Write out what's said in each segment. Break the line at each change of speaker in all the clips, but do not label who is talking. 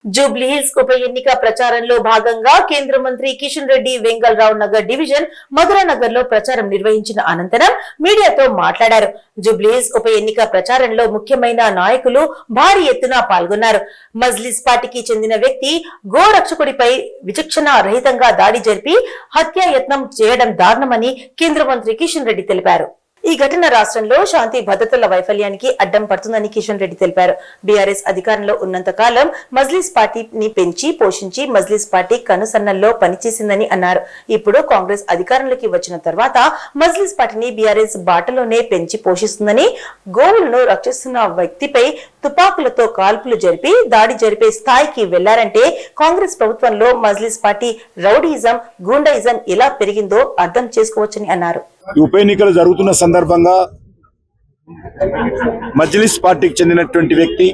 Jubilee hills ఉప ఎన్నిక ప్రచారంలో భాగంగా కేంద్ర మంత్రి కిషన్ రెడ్డి వెంగళరావు నగర్ డివిజన్ మధురానగర్ లో ప్రచారం నిర్వహించిన అనంతరం మీడియాతో మాట్లాడారు. జూబ్లీ హిల్స్ ఉప ఎన్నిక ప్రచారంలో ముఖ్యమైన నాయకులు భారీ ఎత్తున పాల్గొన్నారు. మజ్లిస్ పార్టీకి చెందిన వ్యక్తి గోరక్షకుడిపై విచక్షణ రహితంగా దాడి జరిపి హత్యాయత్నం చేయడం దారుణమని కేంద్ర మంత్రి కిషన్ రెడ్డి తెలిపారు. ఈ ఘటన రాష్ట్రంలో శాంతి భద్రతల వైఫల్యానికి అడ్డం పడుతుందని కిషన్ రెడ్డి తెలిపారు. బీఆర్ఎస్ అధికారంలో ఉన్నంత కాలం మజ్లిస్ పార్టీని పెంచి పోషించి మజ్లిస్ పార్టీ కనుసన్నల్లో పనిచేసిందని అన్నారు. ఇప్పుడు కాంగ్రెస్ అధికారంలోకి వచ్చిన తర్వాత మజ్లిస్ పార్టీని బీఆర్ఎస్ బాటలోనే పెంచి పోషిస్తుందని, గోవులను రక్షిస్తున్న వ్యక్తిపై తుపాకులతో కాల్పులు జరిపి దాడి జరిపే స్థాయికి వెళ్లారంటే కాంగ్రెస్ ప్రభుత్వంలో మజ్లిస్ పార్టీ రౌడీయిజం, గూండాయిజం ఎలా పెరిగిందో అర్థం చేసుకోవచ్చని అన్నారు.
ఉప ఎన్నికలు జరుగుతున్న సందర్భంగా మజ్లిస్ పార్టీకి చెందినటువంటి వ్యక్తి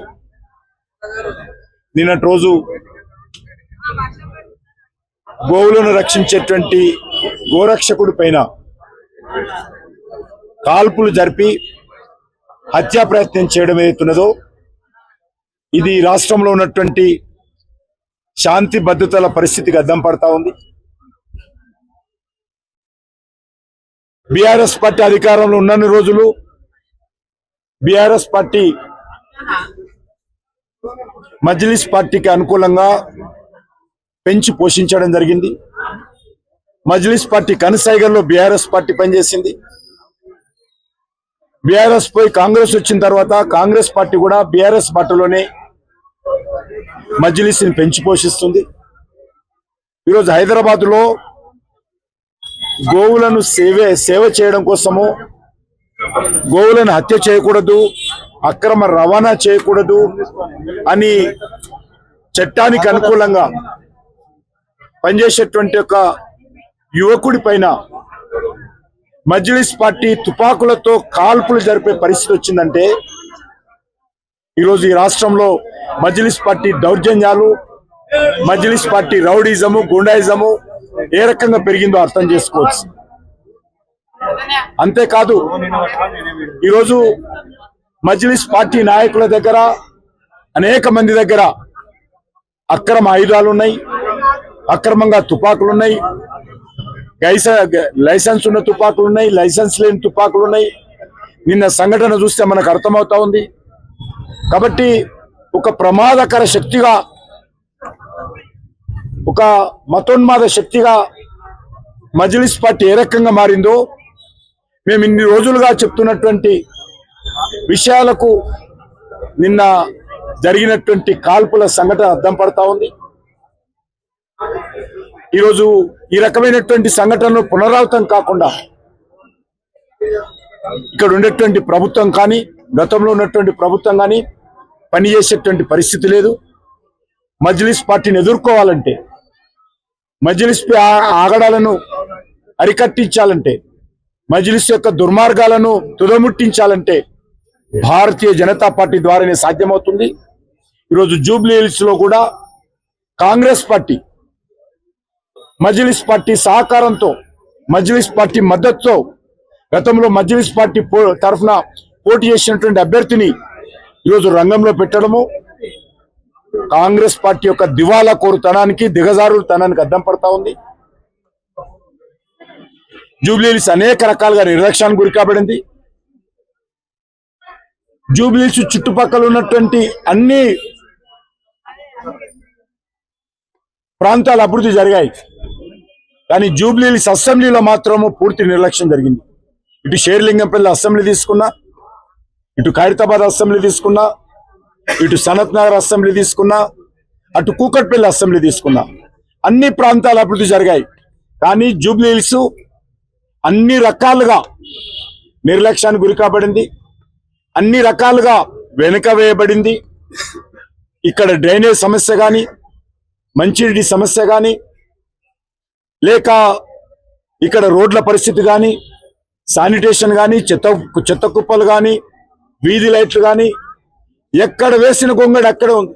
నిన్నటి రోజు గోవులను రక్షించేటువంటి గోరక్షకుడి పైన కాల్పులు జరిపి హత్యా ప్రయత్నం చేయడం ఏదైతున్నదో ఇది రాష్ట్రంలో ఉన్నటువంటి శాంతి భద్రతల పరిస్థితికి అద్దం పడతా ఉంది. బీఆర్ఎస్ పార్టీ అధికారంలో ఉన్నన్ని రోజులు బీఆర్ఎస్ పార్టీ మజ్లిస్ పార్టీకి అనుకూలంగా పెంచి పోషించడం జరిగింది. మజ్లిస్ పార్టీ కనసాగర్లో బీఆర్ఎస్ పార్టీ పనిచేసింది. బీఆర్ఎస్ పోయి కాంగ్రెస్ వచ్చిన తర్వాత కాంగ్రెస్ పార్టీ కూడా బీఆర్ఎస్ బాటలోనే మజ్లిస్ ని పెంచి పోషిస్తుంది. ఈరోజు హైదరాబాద్ లో గోవులను సేవ చేయడం కోసము, గోవులను హత్య చేయకూడదు, అక్రమ రవాణా చేయకూడదు అని చట్టానికి అనుకూలంగా పనిచేసేటువంటి ఒక యువకుడి పైన మజ్లిస్ పార్టీ తుపాకులతో కాల్పులు జరిపే పరిస్థితి వచ్చిందంటే ఈరోజు ఈ రాష్ట్రంలో మజ్లిస్ పార్టీ దౌర్జన్యాలు, మజ్లిస్ పార్టీ రౌడీజము, గుండాయిజము ఏ రకంగా పెరిగిందో అర్థం చేసుకోవచ్చు. అంతేకాదు ఈరోజు మజ్లిస్ పార్టీ నాయకుల దగ్గర, అనేక మంది దగ్గర అక్రమ ఆయుధాలు ఉన్నాయి, అక్రమంగా తుపాకులు ఉన్నాయి, లైసెన్స్ ఉన్న తుపాకులు ఉన్నాయి, లైసెన్స్ లేని తుపాకులు ఉన్నాయి. నిన్న సంఘటన చూస్తే మనకు అర్థమవుతా ఉంది. కాబట్టి ఒక ప్రమాదకర శక్తిగా, ఒక మతోన్మాద శక్తిగా మజ్లిస్ పార్టీ ఏ రకంగా మారిందో మేము ఇన్ని రోజులుగా చెప్తున్నటువంటి విషయాలకు నిన్న జరిగినటువంటి కాల్పుల సంఘటన అద్దం పడతా ఉంది. ఈరోజు ఈ రకమైనటువంటి సంఘటనలు పునరావృతం కాకుండా ఇక్కడ ఉండేటువంటి ప్రభుత్వం కానీ, గతంలో ఉన్నటువంటి ప్రభుత్వం కానీ పనిచేసేటువంటి పరిస్థితి లేదు. మజ్లిస్ పార్టీని ఎదుర్కోవాలంటే, మజ్లిస్ ఆగడాలను అరికట్టించాలంటే, మజ్లిస్ యొక్క దుర్మార్గాలను తుదముట్టించాలంటే భారతీయ జనతా పార్టీ ద్వారానే సాధ్యమవుతుంది. ఈరోజు జూబ్లీ హిల్స్ లో కూడా కాంగ్రెస్ పార్టీ మజ్లిస్ పార్టీ సహకారంతో, మజ్లిస్ పార్టీ మద్దతుతో గతంలో మజ్లిస్ పార్టీ తరఫున పోటీ చేసినటువంటి అభ్యర్థిని ఈరోజు రంగంలో పెట్టడము కాంగ్రెస్ పార్టీ యొక్క దివాలా కోరుతనానికి, దిగజారుతనానికి అద్దం పడతా ఉంది. జూబ్లీ హిల్స్ అనేక రకాలుగా నిర్లక్ష్యానికి గురి కాబడింది. జూబ్లీ హిల్స్ చుట్టుపక్కల ఉన్నటువంటి అన్ని ప్రాంతాల అభివృద్ధి జరిగాయి, కానీ జూబ్లీ హిల్స్ అసెంబ్లీలో మాత్రము పూర్తి నిర్లక్ష్యం జరిగింది. ఇటు షేర్లింగంపల్లి అసెంబ్లీ తీసుకున్నా, ఇటు ఖైరతాబాద్ అసెంబ్లీ తీసుకున్నా, ఇటు సనత్ నగర్ అసెంబ్లీ తీసుకున్నా, అటు కూకట్పల్లి అసెంబ్లీ తీసుకున్నా, అన్ని ప్రాంతాల అభివృద్ధి జరిగాయి. కానీ జూబ్లీ హిల్స్ అన్ని రకాలుగా నిర్లక్ష్యానికి గురి కాబడింది, అన్ని రకాలుగా వెనుక వేయబడింది. ఇక్కడ డ్రైనేజ్ సమస్య కానీ, మంచినీటి సమస్య కానీ, లేక ఇక్కడ రోడ్ల పరిస్థితి కానీ, శానిటేషన్ కానీ, చెత్త కుప్పలు కానీ, వీధి లైట్లు కానీ, ఎక్కడ వేసిన గొంగడి అక్కడే ఉంది.